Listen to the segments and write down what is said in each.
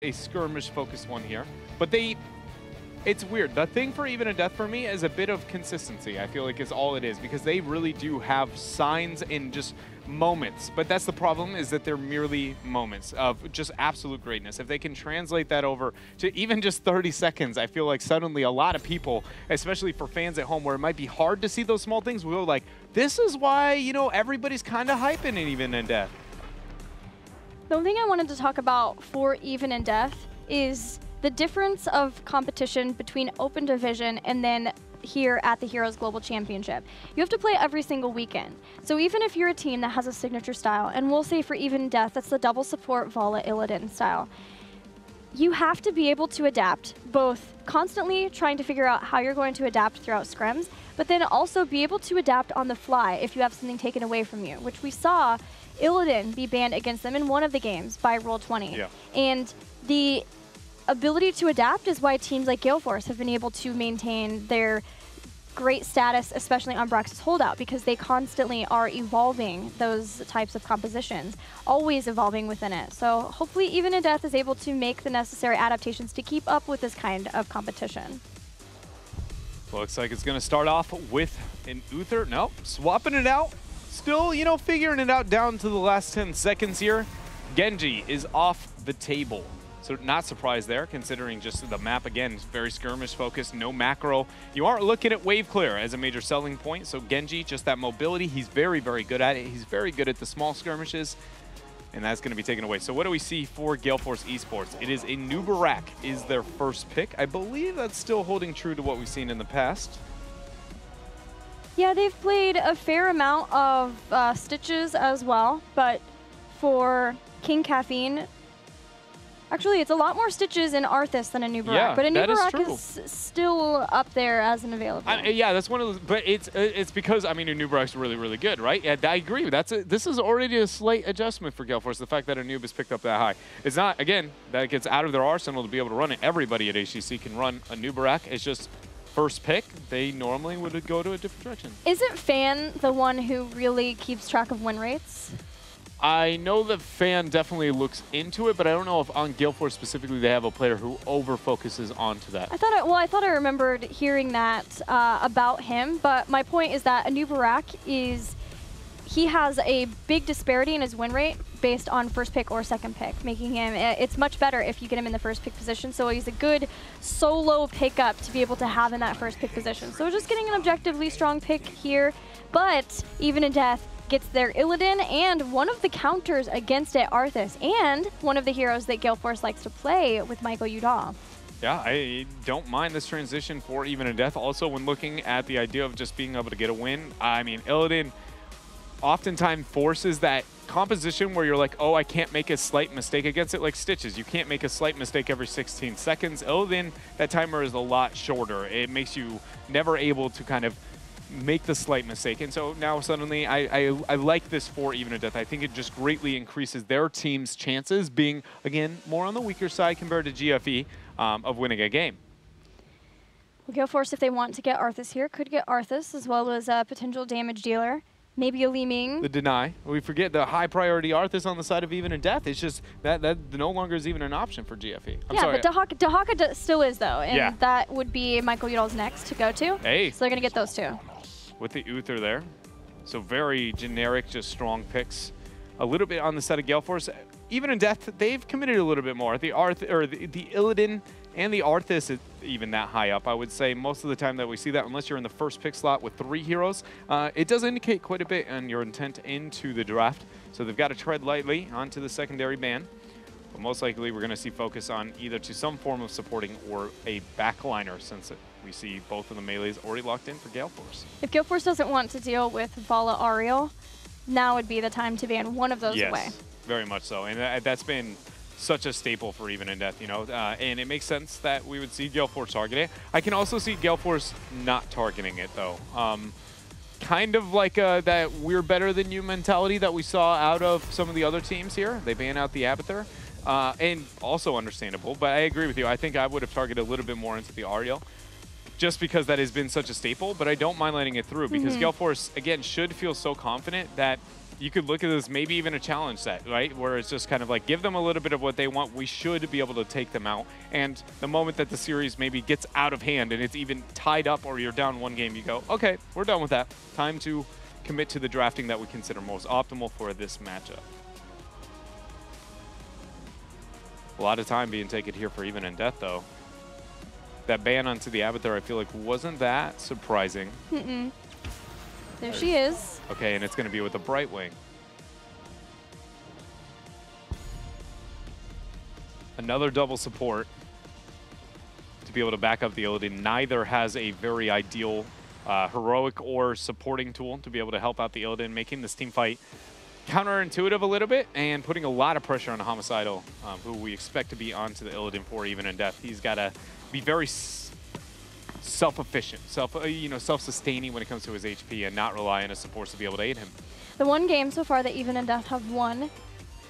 a skirmish-focused one here. But it's weird. The thing for Even and Death for me is a bit of consistency, I feel like is all it is, because they really do have signs in just moments. But that's the problem, is that they're merely moments of just absolute greatness. If they can translate that over to even just 30 seconds, I feel like suddenly a lot of people, especially for fans at home, where it might be hard to see those small things, will go like, this is why, you know, everybody's kind of hyping it Even and Death. The one thing I wanted to talk about for Even and Death is the difference of competition between Open Division and then here at the Heroes Global Championship. You have to play every single weekend. So even if you're a team that has a signature style, and we'll say for Even and Death, that's the double support Vala Illidan style, you have to be able to adapt, both constantly trying to figure out how you're going to adapt throughout scrims, but then also be able to adapt on the fly if you have something taken away from you, which we saw Illidan be banned against them in one of the games by Roll20. Yeah. And the ability to adapt is why teams like Gale Force have been able to maintain their great status, especially on Brax's holdout, because they constantly are evolving those types of compositions, always evolving within it. So hopefully Even and Death is able to make the necessary adaptations to keep up with this kind of competition. Looks like it's going to start off with an Uther. Nope, swapping it out. Still, you know, figuring it out down to the last 10 seconds here. Genji is off the table. So not surprised there, considering just the map, again, is very skirmish-focused, no macro. You aren't looking at wave clear as a major selling point, so Genji, just that mobility, he's very, very good at it. He's very good at the small skirmishes, and that's going to be taken away. So what do we see for Gale Force eSports? It is a new Barak is their first pick. I believe that's still holding true to what we've seen in the past. Yeah, they've played a fair amount of Stitches as well, but for King Caffeine, actually, it's a lot more Stitches in Arthas than a new Barak, yeah, but a new Barak is is still up there as an available. Yeah, that's one of those, but it's because, I mean, a new Barak's really, really good, right? Yeah, I agree. This is already a slight adjustment for Gale Force, the fact that a noob is picked up that high. It's not, again, that it gets out of their arsenal to be able to run it. Everybody at HGC can run a new Barak. It's just first pick, they normally would go to a different direction. Isn't Fan the one who really keeps track of win rates? I know that Fan definitely looks into it, but I don't know if on Gale Force specifically they have a player who over-focuses onto that. I thought I remembered hearing that about him, but my point is that a new Barak he has a big disparity in his win rate based on first pick or second pick, making him, it's much better if you get him in the first pick position, so he's a good solo pickup to be able to have in that first pick position. So just getting an objectively strong pick here, but Even in Death gets their Illidan and one of the counters against it, Arthas, and one of the heroes that Gale Force likes to play with Michael Udall. Yeah, I don't mind this transition for Even in Death. Also, when looking at the idea of just being able to get a win, I mean, Illidan oftentimes forces that composition where you're like, oh, I can't make a slight mistake against it, like Stitches. You can't make a slight mistake every 16 seconds. Illidan, that timer is a lot shorter. It makes you never able to kind of make the slight mistake. And so now suddenly I like this for Even in Death. I think it just greatly increases their team's chances, being, again, more on the weaker side compared to GFE of winning a game. Well, Gale Force, if they want to get Arthas here, could get Arthas as well as a potential damage dealer. Maybe a Li Ming. The deny. We forget the high priority Arthas on the side of Even in Death. It's just that no longer is even an option for GFE. I'm sorry. But Dahaka still is, though, and that would be Michael Udall's next to go to. Hey. So they're going to get those two. With the Uther there. So very generic, just strong picks. A little bit on the side of Gale Force. Even in Death, they've committed a little bit more. The Illidan and the Arthas is even that high up. I would say most of the time that we see that, unless you're in the first pick slot with 3 heroes, it does indicate quite a bit on your intent into the draft. So they've got to tread lightly onto the secondary ban. But most likely we're going to see focus on either to some form of supporting or a backliner, since we see both of the melees already locked in for Gale Force. If Gale Force doesn't want to deal with Vala Ariel, now would be the time to ban one of those away. Yes, very much so. And that's been such a staple for Even in Death, you know, and it makes sense that we would see Gale Force target it. I can also see Gale Force not targeting it, though. Kind of like that we're better than you mentality that we saw out of some of the other teams here. They ban out the Abathur. And also understandable, but I agree with you. I think I would have targeted a little bit more into the Ariel, just because that has been such a staple, but I don't mind letting it through, because Gale Force, again, should feel so confident that you could look at this maybe even a challenge set, right? Where it's just kind of like, give them a little bit of what they want. We should be able to take them out. And the moment that the series maybe gets out of hand and it's even tied up or you're down one game, you go, okay, we're done with that. Time to commit to the drafting that we consider most optimal for this matchup. A lot of time being taken here for Even in Death, though. That ban onto the Avatar, I feel like, wasn't that surprising. There she is. Okay, and it's going to be with a Brightwing. Another double support to be able to back up the Illidan. Neither has a very ideal heroic or supporting tool to be able to help out the Illidan, making this team fight counterintuitive a little bit and putting a lot of pressure on Homicidal, who we expect to be onto the Illidan for Even in Death. He's got to be very self-efficient, self-sustaining when it comes to his HP and not rely on his supports to be able to aid him. The one game so far that Even in Death have won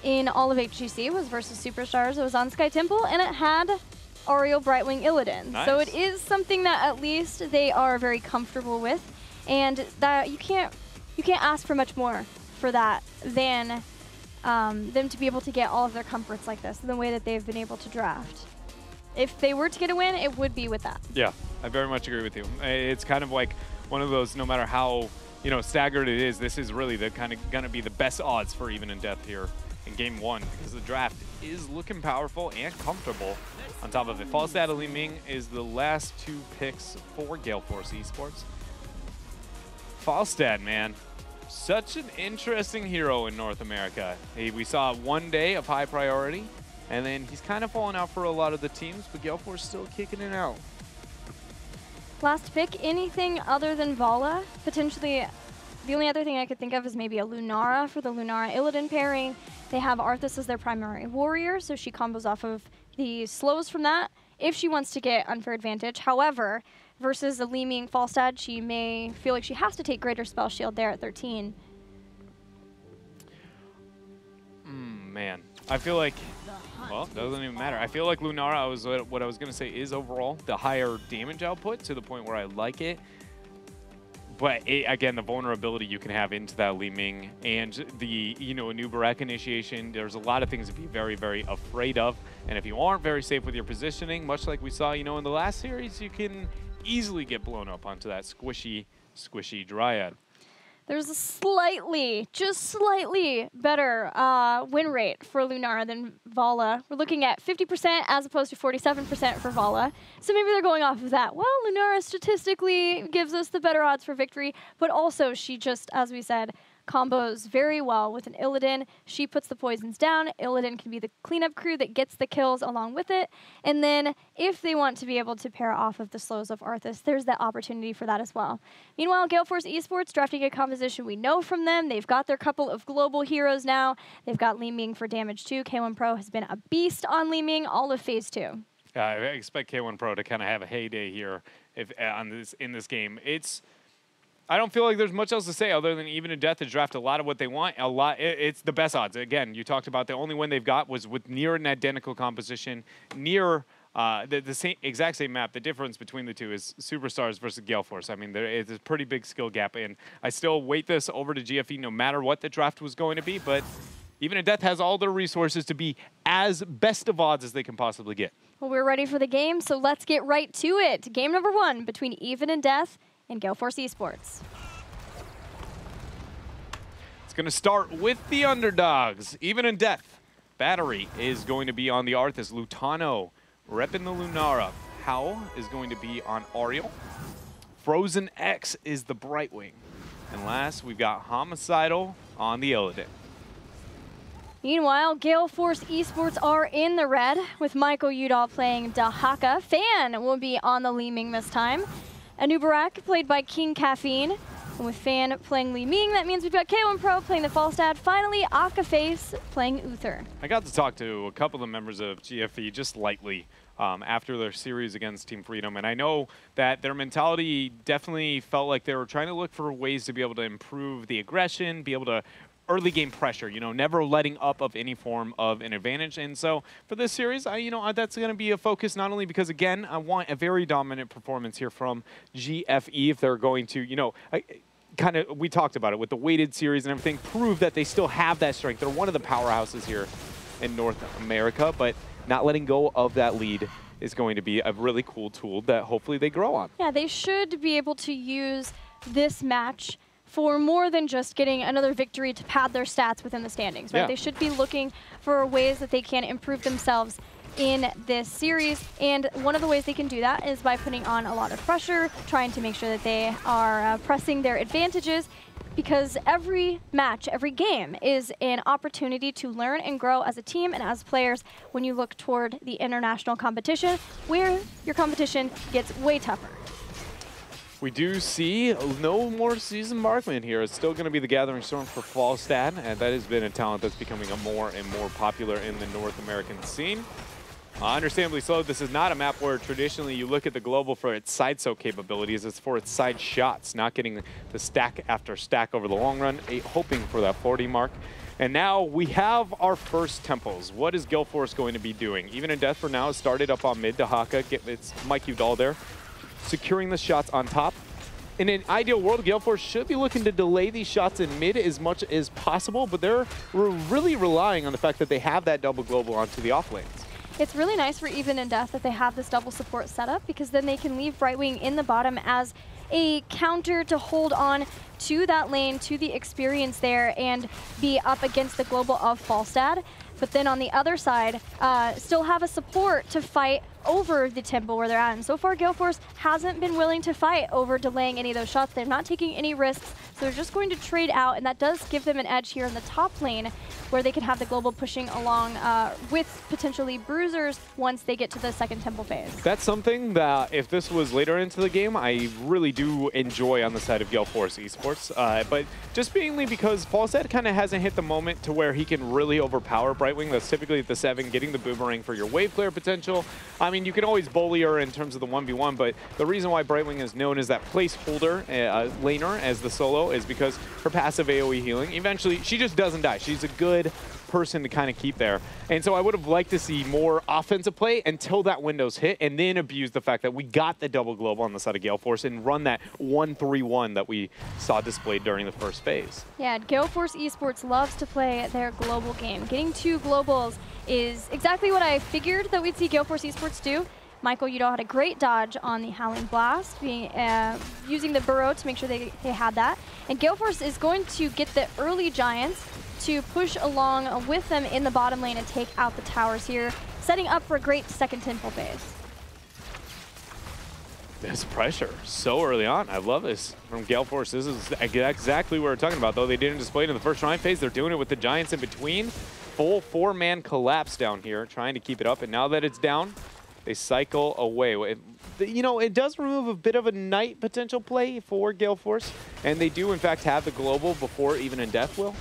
in all of HGC was versus Superstars. It was on Sky Temple, and it had Ariel Brightwing Illidan. Nice. So it is something that at least they are very comfortable with, and that you can't ask for much more for that than them to be able to get all of their comforts like this, the way that they've been able to draft. If they were to get a win, it would be with that. Yeah, I very much agree with you. It's kind of like one of those, no matter how staggered it is, this is really the kind of going to be the best odds for Even in Death here in game one, because the draft is looking powerful and comfortable. On top of it, Falstad Li Ming is the last 2 picks for Gale Force eSports. Falstad, man, such an interesting hero in North America. We saw one day of high priority, and then he's kind of fallen out for a lot of the teams, but Gale Force still kicking it out. Last pick, anything other than Vala? Potentially, the only other thing I could think of is maybe a Lunara for the Lunara Illidan pairing. They have Arthas as their primary warrior, so she combos off of the slows from that if she wants to get unfair advantage. However, versus a Li Ming Falstad, she may feel like she has to take greater spell shield there at 13. Man, I feel like, well, it doesn't even matter. I feel like Lunara, what I was going to say, is overall the higher damage output to the point where I like it. But again, the vulnerability you can have into that Li Ming and the Anubarak initiation, there's a lot of things to be very, very afraid of. And if you aren't very safe with your positioning, much like we saw in the last series, you can easily get blown up onto that squishy Dryad. There's a slightly, just slightly better win rate for Lunara than Vala. We're looking at 50% as opposed to 47% for Vala. So maybe they're going off of that. Well, Lunara statistically gives us the better odds for victory, but also she just, as we said, combos very well with an Illidan. She puts the poisons down. Illidan can be the cleanup crew that gets the kills along with it. And then if they want to be able to pair off of the slows of Arthas, there's that opportunity for that as well. Meanwhile, Gale Force eSports drafting a composition we know from them. They've got their couple of global heroes now. They've got Li Ming for damage too. K1 Pro has been a beast on Li Ming all of phase 2. I expect K1 Pro to kind of have a heyday here in this game. I don't feel like there's much else to say other than Even in Death to draft a lot of what they want. It's the best odds. Again, you talked about the only win they've got was with near an identical composition, near the exact same map. The difference between the two is Superstars versus Gale Force. I mean, it's a pretty big skill gap, and I still weight this over to GFE no matter what the draft was going to be, but Even in Death has all the resources to be as best of odds as they can possibly get. Well, we're ready for the game, so let's get right to it. Game number 1 between Even in Death and Gale Force eSports. It's going to start with the underdogs. Even in Death, Battery is going to be on the Arthas. Lutano repping the Lunara. Howl is going to be on Ariel. Frozen X is the Brightwing. And last, we've got Homicidal on the Illidan. Meanwhile, Gale Force eSports are in the red with Michael Udall playing Dahaka. Fan will be on the Li Ming this time. Anubarak played by King Caffeine. And with Fan playing Li Ming, that means we've got K1 Pro playing the Falstad. Finally, Akaface playing Uther. I got to talk to a couple of members of GFE just lightly after their series against Team Freedom. And I know that their mentality definitely felt like they were trying to look for ways to be able to improve the aggression, be able to early game pressure, never letting up of any form of an advantage. And so for this series, that's going to be a focus, not only because, again, I want a very dominant performance here from GFE if they're going to, we talked about it with the weighted series and everything, prove that they still have that strength. They're one of the powerhouses here in North America, but not letting go of that lead is going to be a really cool tool that hopefully they grow on. Yeah, they should be able to use this match for more than just getting another victory to pad their stats within the standings, right? Yeah. They should be looking for ways that they can improve themselves in this series, and one of the ways they can do that is by putting on a lot of pressure, trying to make sure that they are pressing their advantages, because every match, every game is an opportunity to learn and grow as a team and as players when you look toward the international competition, where your competition gets way tougher. We do see no more seasoned marksman here. It's still going to be the Gathering Storm for Falstad, and that has been a talent that's becoming more and more popular in the North American scene. Understandably so, this is not a map where traditionally you look at the global for its side soak capabilities. It's for its side shots, not getting the stack after stack over the long run, hoping for that 40 mark. And now we have our first temples. What is Gale Force going to be doing? Even in Death for now, started up on mid to Haka. It's Mike Udall there, securing the shots on top. In an ideal world, Gale Force should be looking to delay these shots in mid as much as possible, but they're really relying on the fact that they have that double global onto the off lanes. It's really nice for Even in Death that they have this double support setup, because then they can leave Brightwing in the bottom as a counter to hold on to that lane, to the experience there, and be up against the global of Falstad. But then on the other side, still have a support to fight over the temple where they're at. And so far, Gale Force hasn't been willing to fight over delaying any of those shots. They're not taking any risks, so they're just going to trade out, and that does give them an edge here in the top lane, where they can have the global pushing along with potentially bruisers once they get to the second temple phase. That's something that, if this was later into the game, I really do enjoy on the side of Gale Force eSports. But just mainly because Falstad kind of hasn't hit the moment to where he can really overpower Brightwing. That's typically at the 7, getting the boomerang for your wave clear potential. I mean, you can always bully her in terms of the 1v1, but the reason why Brightwing is known as that placeholder laner as the solo is because her passive AoE healing, eventually, she just doesn't die. She's a good person to kind of keep there. And so I would have liked to see more offensive play until that window's hit, and then abuse the fact that we got the double global on the side of Gale Force and run that 1-3-1 that we saw displayed during the first phase. Yeah, Gale Force eSports loves to play their global game. Getting 2 globals is exactly what I figured that we'd see Gale Force eSports do. Michael Udall had a great dodge on the Howling Blast, using the burrow to make sure they had that. And Gale Force is going to get the early Giants to push along with them in the bottom lane and take out the towers here, setting up for a great second temple phase. This pressure so early on. I love this from Gale Force. This is exactly what we're talking about, though. They didn't display it in the first round phase. They're doing it with the Giants in between. Full 4-man collapse down here, trying to keep it up. And now that it's down, they cycle away. You know, it does remove a bit of a night potential play for Gale Force. And they do, in fact, have the global before Even in Death will.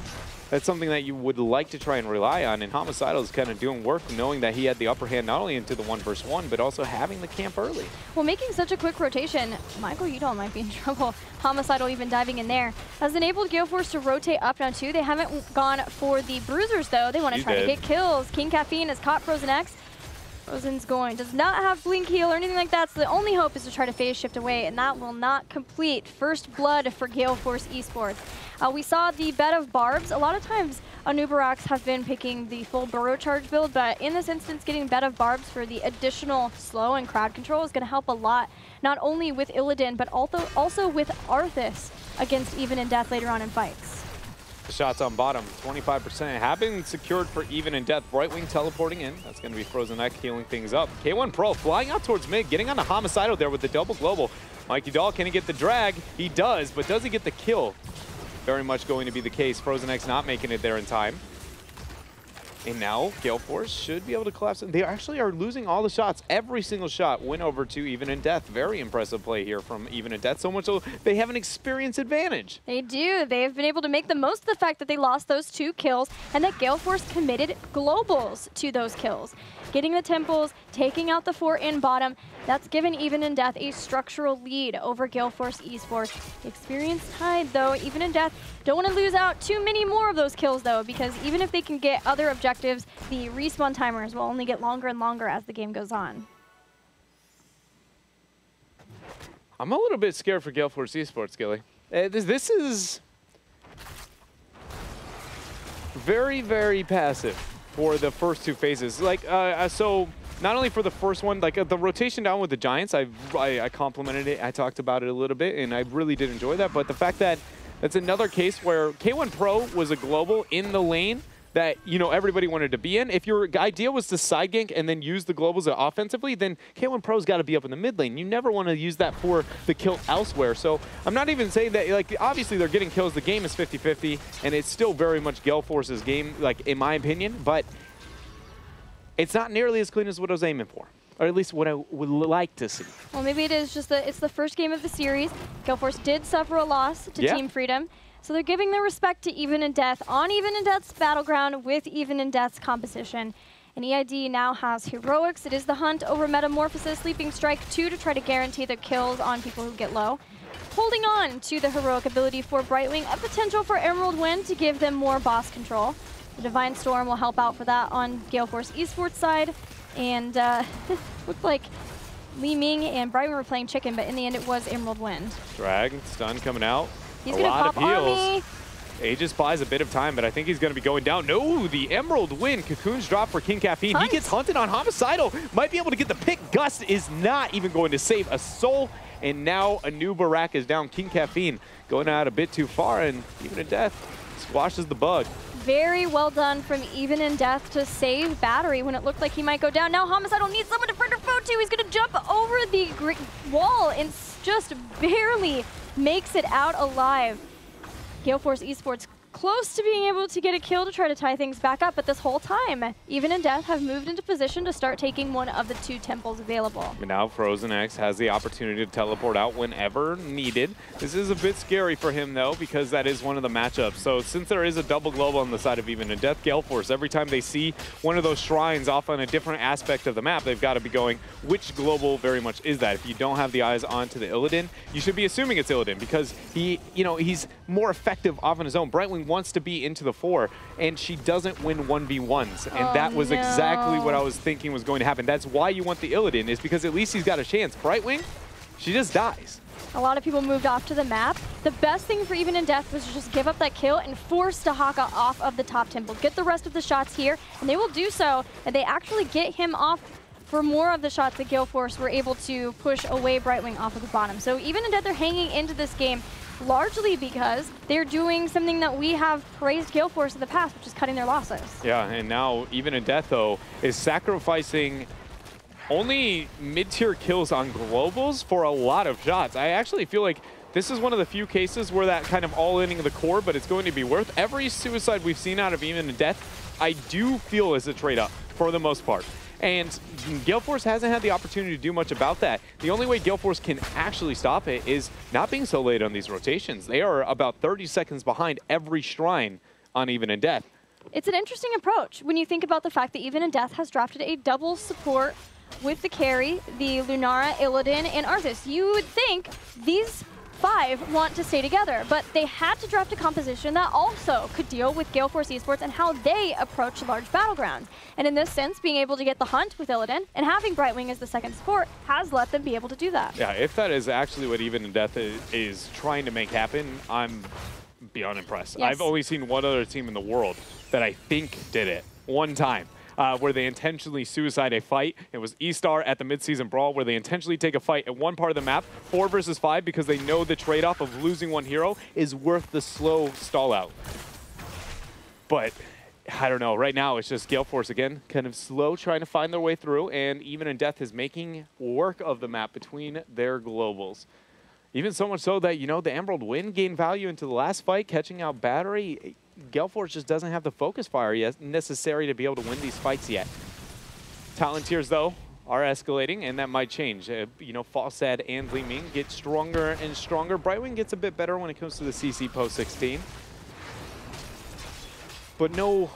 That's something that you would like to try and rely on, and Homicidal is kind of doing work knowing that he had the upper hand not only into the 1v1, but also having the camp early. Well, making such a quick rotation, Michael Udall might be in trouble. Homicidal even diving in there. Has enabled Gale Force to rotate up now too. They haven't gone for the bruisers though. They want to try to get kills. King Caffeine has caught Frozen X. Frozen's does not have blink heal or anything like that, so the only hope is to try to phase shift away, and that will not complete. First blood for Gale Force eSports. We saw the bed of barbs. A lot of times Anubaraks have been picking the full burrow charge build, but in this instance getting bed of barbs for the additional slow and crowd control is going to help a lot, not only with Illidan, but also with Arthas against Even in Death later on in fights. The shots on bottom, 25% have been secured for Even in Death. Brightwing teleporting in. That's going to be Frozen Neck healing things up. K1 Pro flying out towards mid, getting on the Homicidal there with the double global. Mikey Dahl, can he get the drag? He does, but does he get the kill? Very much going to be the case. Frozen X not making it there in time. And now Gale Force should be able to collapse. They actually are losing all the shots. Every single shot went over to Even in Death. Very impressive play here from Even in Death. So much so they have an experience advantage. They do. They've been able to make the most of the fact that they lost those 2 kills and that Gale Force committed globals to those kills. Getting the temples, taking out the 4 in bottom, that's given Even in Death a structural lead over Gale Force eSports. Experience tied though. Even in Death don't want to lose out too many more of those kills though, because even if they can get other objectives, the respawn timers will only get longer and longer as the game goes on. I'm a little bit scared for Gale Force eSports, Gilly. This is very, very passive for the first two phases. Like, so not only for the first one, like the rotation down with the Giants, I complimented it. I talked about it a little bit, and I really did enjoy that. But the fact that that's another case where K1 Pro was a global in the lane that, you know, everybody wanted to be in. If your idea was to side gank and then use the globals offensively, then K1 Pro's got to be up in the mid lane. You never want to use that for the kill elsewhere. So I'm not even saying that, like, obviously they're getting kills. The game is 50-50, and it's still very much Gale Force's game, like, in my opinion. But it's not nearly as clean as what I was aiming for, or at least what I would like to see. Well, maybe it is just that it's the first game of the series. Gale Force did suffer a loss to Team Freedom. So they're giving their respect to Even in Death on Even in Death's battleground with Even in Death's composition. And EID now has Heroics. It is the hunt over Metamorphosis, Sleeping Strike 2 to try to guarantee the kills on people who get low. Holding on to the heroic ability for Brightwing, a potential for Emerald Wind to give them more boss control. The Divine Storm will help out for that on Gale Force eSports side. And looked like Li Ming and Brightwing were playing chicken, but in the end it was Emerald Wind. Drag, stun coming out. He's going to pop Army. Aegis buys a bit of time, but I think he's going to be going down. No, the Emerald Wind. Cocoon's drop for King Caffeine. Hunt. He gets hunted on Homicidal. Might be able to get the pick. Gust is not even going to save a soul. And now a new Barak is down. King Caffeine going out a bit too far, and Even in Death squashes the bug. Very well done from Even in Death to save Battery when it looked like he might go down. Now Homicidal needs someone to friend or foe to. He's going to jump over the wall and just barely makes it out alive. Gale Force eSports close to being able to get a kill to try to tie things back up, but this whole time, Even in Death have moved into position to start taking one of the two temples available. And now Frozen X has the opportunity to teleport out whenever needed. This is a bit scary for him, though, because that is one of the matchups. So since there is a double global on the side of Even in Death, Gale Force, every time they see one of those shrines off on a different aspect of the map, they've got to be going, which global very much is that? If you don't have the eyes onto the Illidan, you should be assuming it's Illidan, because he, you know, he's more effective off on his own. Brightwing wants to be into the 4, and she doesn't win 1v1s, and that was exactly what I was thinking was going to happen. That's why you want the Illidan, is because at least he's got a chance. Brightwing, she just dies. A lot of people moved off to the map. The best thing for Even in Death was to just give up that kill and force Dahaka off of the top temple. Get the rest of the shots here, and they will do so, and they actually get him off for more of the shots that Gale Force were able to push away Brightwing off of the bottom. So Even in Death are hanging into this game largely because they're doing something that we have praised Gale Force in the past, which is cutting their losses. Yeah, and now Even in Death, though, is sacrificing only mid-tier kills on globals for a lot of shots. I actually feel like this is one of the few cases where that kind of all-inning the core, but it's going to be worth every suicide we've seen out of Even in Death. I do feel is a trade-up for the most part. And Gale Force hasn't had the opportunity to do much about that. The only way Gale Force can actually stop it is not being so late on these rotations. They are about 30 seconds behind every shrine on Even in Death. It's an interesting approach when you think about the fact that Even in Death has drafted a double support with the carry, the Lunara, Illidan, and Arthas. You would think these 5 want to stay together, but they had to draft a composition that also could deal with Gale Force eSports and how they approach large battlegrounds. And in this sense, being able to get the hunt with Illidan and having Brightwing as the second support has let them be able to do that. Yeah, if that is actually what Even in Death is trying to make happen, I'm beyond impressed. Yes. I've only seen one other team in the world that I think did it one time. Where they intentionally suicide a fight. It was E-Star at the mid-season brawl where they intentionally take a fight at one part of the map, 4 versus 5, because they know the trade-off of losing one hero is worth the slow stall out. But I don't know, right now it's just Gale Force again, kind of slow trying to find their way through, and Even in Death is making work of the map between their globals. Even so much so that, you know, the Emerald Wind gained value into the last fight, catching out Battery. Gale Force just doesn't have the focus fire yet necessary to be able to win these fights yet. Talent tiers, though, are escalating, and that might change. You know, Falsad and Li Ming get stronger and stronger. Brightwing gets a bit better when it comes to the CC post 16. But no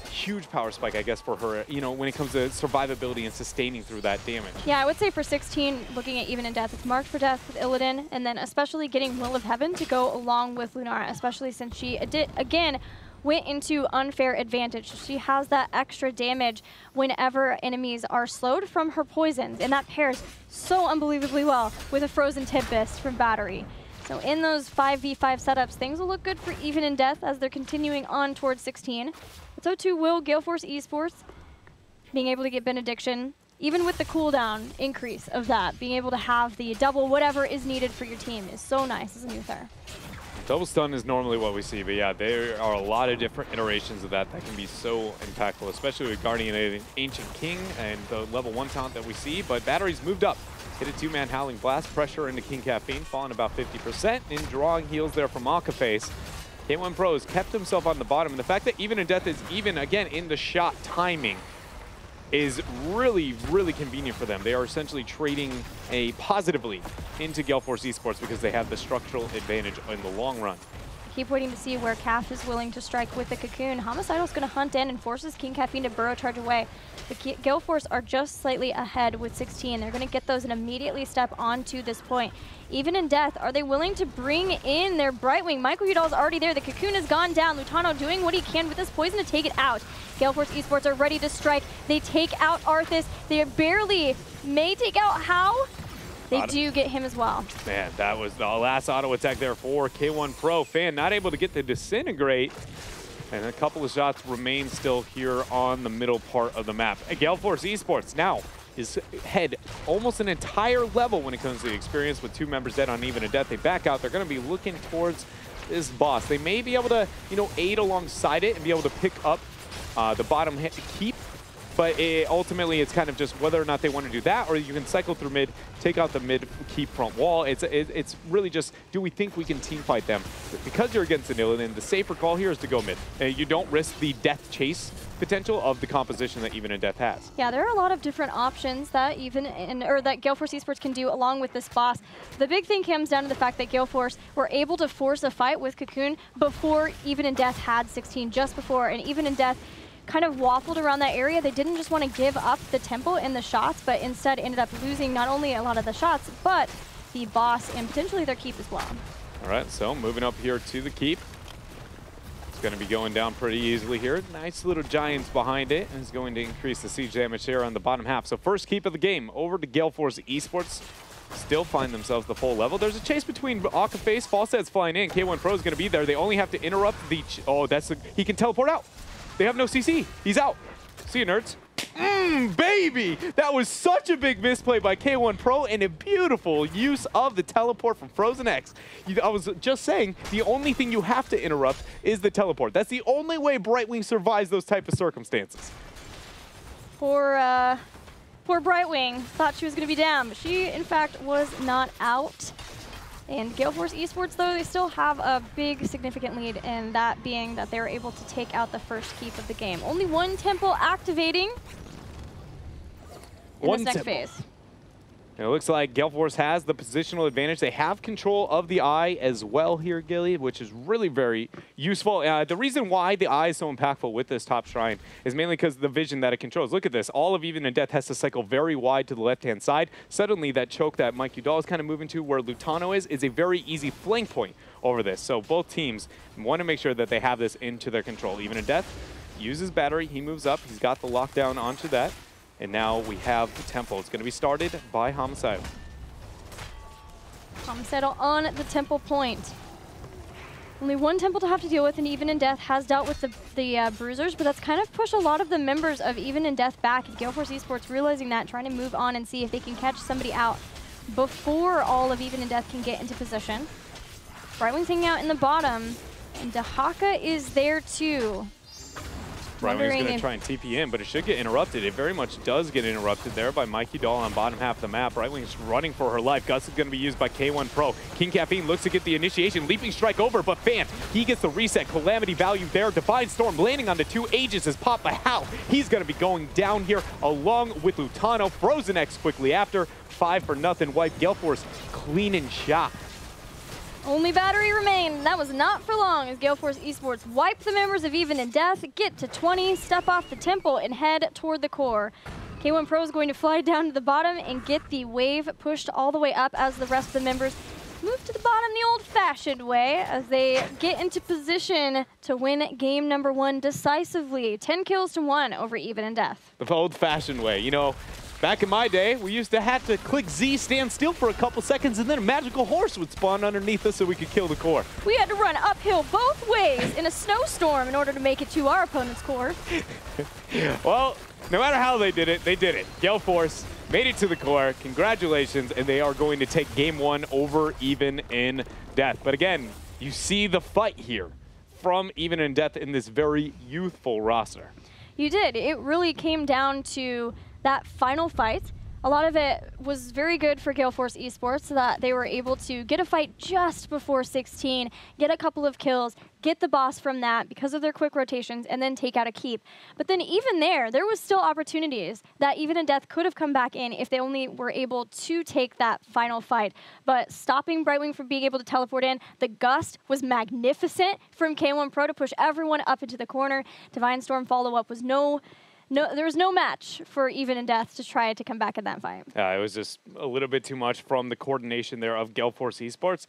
huge power spike, I guess, for her, you know, when it comes to survivability and sustaining through that damage. Yeah, I would say for 16, looking at Even in Death, it's marked for death with Illidan, and then especially getting Will of Heaven to go along with Lunara, especially since she, again, went into unfair advantage. She has that extra damage whenever enemies are slowed from her poisons, and that pairs so unbelievably well with a Frozen Tempest from Battery. So in those 5v5 setups, things will look good for Even in Death as they're continuing on towards 16. But so too will Gale Force eSports, being able to get Benediction, even with the cooldown increase of that, being able to have the double whatever is needed for your team is so nice as an Uther. Double stun is normally what we see, but yeah, there are a lot of different iterations of that can be so impactful, especially with Guardian and Ancient King and the level 1 talent that we see. But Battery's moved up. Hit a 2-man Howling Blast, pressure into King Caffeine, falling about 50%, and drawing heals there from Akaface. K1 Pro has kept himself on the bottom, and the fact that Even in Death is even, again, in the shot timing is really, really convenient for them. They are essentially trading a positive lead into Gale Force eSports because they have the structural advantage in the long run. Keep waiting to see where Caff is willing to strike with the Cocoon. Homicidal's going to hunt in and forces King Caffeine to burrow charge away. The Gale Force are just slightly ahead with 16. They're going to get those and immediately step onto this point. Even in Death, are they willing to bring in their Brightwing? Michael Udall's already there. The Cocoon has gone down. Lutano doing what he can with this poison to take it out. Gale Force eSports are ready to strike. They take out Arthas. They barely may take out How. They do get him as well. Man, that was the last auto attack there for K1 Pro. Fan not able to get the Disintegrate. And a couple of shots remain still here on the middle part of the map. Gale Force eSports now is head almost an entire level when it comes to the experience with 2 members dead on Even in Death. They back out. They're going to be looking towards this boss. They may be able to, aid alongside it and be able to pick up the bottom keep. But ultimately, it's kind of just whether or not they want to do that, or you can cycle through mid, take out the mid, keep front wall. It's really just, do we think we can team fight them? Because you're against Illidan, the safer call here is to go mid. You don't risk the death chase potential of the composition that Even in Death has. Yeah, there are a lot of different options that that Gale Force eSports can do along with this boss. The big thing comes down to the fact that Gale Force were able to force a fight with Cocoon before Even in Death had 16, just before, and Even in Death kind of waffled around that area. They didn't just want to give up the tempo in the shots, but instead ended up losing not only a lot of the shots, but the boss and potentially their keep as well. All right, so moving up here to the keep. It's going to be going down pretty easily here. Nice little giants behind it, and it's going to increase the siege damage here on the bottom half. So first keep of the game over to Gale Force eSports. Still find themselves the full level. There's a chase between Akaface, Falset's flying in. K1 Pro is going to be there. They only have to interrupt the... he can teleport out. They have no CC. He's out. See you, nerds. Baby! That was such a big misplay by K1 Pro and a beautiful use of the teleport from Frozen X. I was just saying, the only thing you have to interrupt is the teleport. That's the only way Brightwing survives those type of circumstances. Poor Brightwing thought she was going to be down, but she, in fact, was not out. And Gale Force eSports, though, they still have a big, significant lead, and that being that they were able to take out the first keep of the game. Only one temple activating in this next phase. It looks like Gale Force has the positional advantage. They have control of the eye as well here, Gilly, which is really very useful. The reason why the eye is so impactful with this top shrine is mainly because of the vision that it controls. Look at this. All of Even in Death has to cycle very wide to the left-hand side. Suddenly, that choke that Mike Udall is kind of moving to where Lutano is a very easy flank point over this. So both teams want to make sure that they have this into their control. Even in Death uses battery. He moves up. He's got the lockdown onto that. And now we have the temple. It's going to be started by Homicidal. Homicidal on the temple point. Only one temple to have to deal with, and Even in Death has dealt with the bruisers, but that's kind of pushed a lot of the members of Even in Death back. And Gale Force eSports realizing that, trying to move on and see if they can catch somebody out before all of Even in Death can get into position. Brightwing's hanging out in the bottom, and Dahaka is there too. Brightwing's going to try and TP in, but it should get interrupted. It very much does get interrupted there by Mikey Doll on bottom half of the map. Brightwing's running for her life. Gus is going to be used by K1 Pro. King Caffeine looks to get the initiation. Leaping strike over, but Fan, he gets the reset. Calamity value there. Divine Storm landing on the 2 Aegis is popped by Hal. He's going to be going down here along with Lutano. Frozen X quickly after. 5-0 wipe. Gale Force clean and shot. Only battery remained. That was not for long as Gale Force eSports wipe the members of Even in Death, get to 20, step off the temple, and head toward the core. K1 Pro is going to fly down to the bottom and get the wave pushed all the way up as the rest of the members move to the bottom the old-fashioned way as they get into position to win game number 1 decisively. 10 kills to 1 over Even in Death. The old-fashioned way. You know, Back in my day, we used to have to click Z, stand still for a couple seconds, and then a magical horse would spawn underneath us so we could kill the core. We had to run uphill both ways in a snowstorm in order to make it to our opponent's core. Well, no matter how they did it, Gale Force made it to the core. Congratulations, and they are going to take game 1 over Even in Death. But again, you see the fight here from Even in Death in this very youthful roster. You did. It really came down to that final fight. A lot of it was very good for Gale Force eSports, so that they were able to get a fight just before 16, get a couple of kills, get the boss from that because of their quick rotations, and then take out a keep. But then even there was still opportunities that Even in Death could have come back in if they only were able to take that final fight. But stopping Brightwing from being able to teleport in, the gust was magnificent from K1 Pro to push everyone up into the corner. Divine Storm follow-up was there was no match for Even in Death to try to come back in that fight. It was just a little bit too much from the coordination there of Gale Force eSports.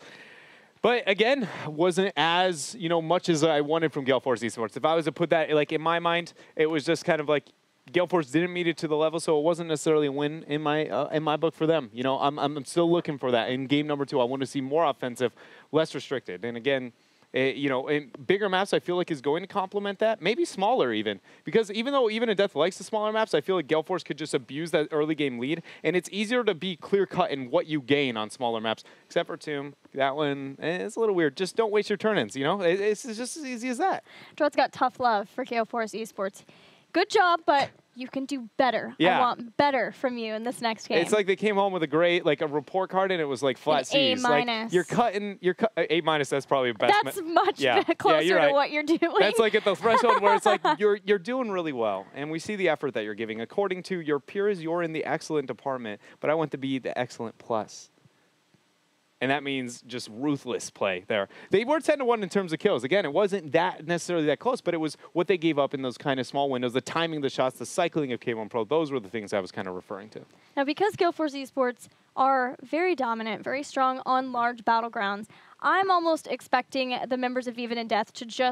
But again, wasn't as much as I wanted from Gale Force eSports. If I was to put that in my mind, it was just kind of like Gale Force didn't meet it to the level, so it wasn't necessarily a win in my book for them. I'm still looking for that in game number 2. I want to see more offensive, less restricted. And again, in bigger maps, I feel like is going to complement that. Maybe smaller even. Because even though Even in Death likes the smaller maps, I feel like Gale Force could just abuse that early game lead. And it's easier to be clear-cut in what you gain on smaller maps. Except for Tomb. That one, it's a little weird. Just don't waste your turn-ins, It's just as easy as that. Droid's got tough love for Gale Force eSports. Good job, but you can do better. Yeah. I want better from you in this next game. It's like they came home with a grade, a report card, and it was like flat C's. A-. You're cutting, A-. That's probably best. That's much closer to what you're doing. That's like at the threshold where it's like you're doing really well, and we see the effort that you're giving. According to your peers, you're in the excellent department, but I want to be the excellent plus. And that means just ruthless play there. They were 10-1 in terms of kills. Again, it wasn't that necessarily that close, but it was what they gave up in those kind of small windows, the timing of the shots, the cycling of K1 Pro. Those were the things I was kind of referring to. Now, because Gale Force eSports are very dominant, very strong on large battlegrounds, I'm almost expecting the members of Even in Death to just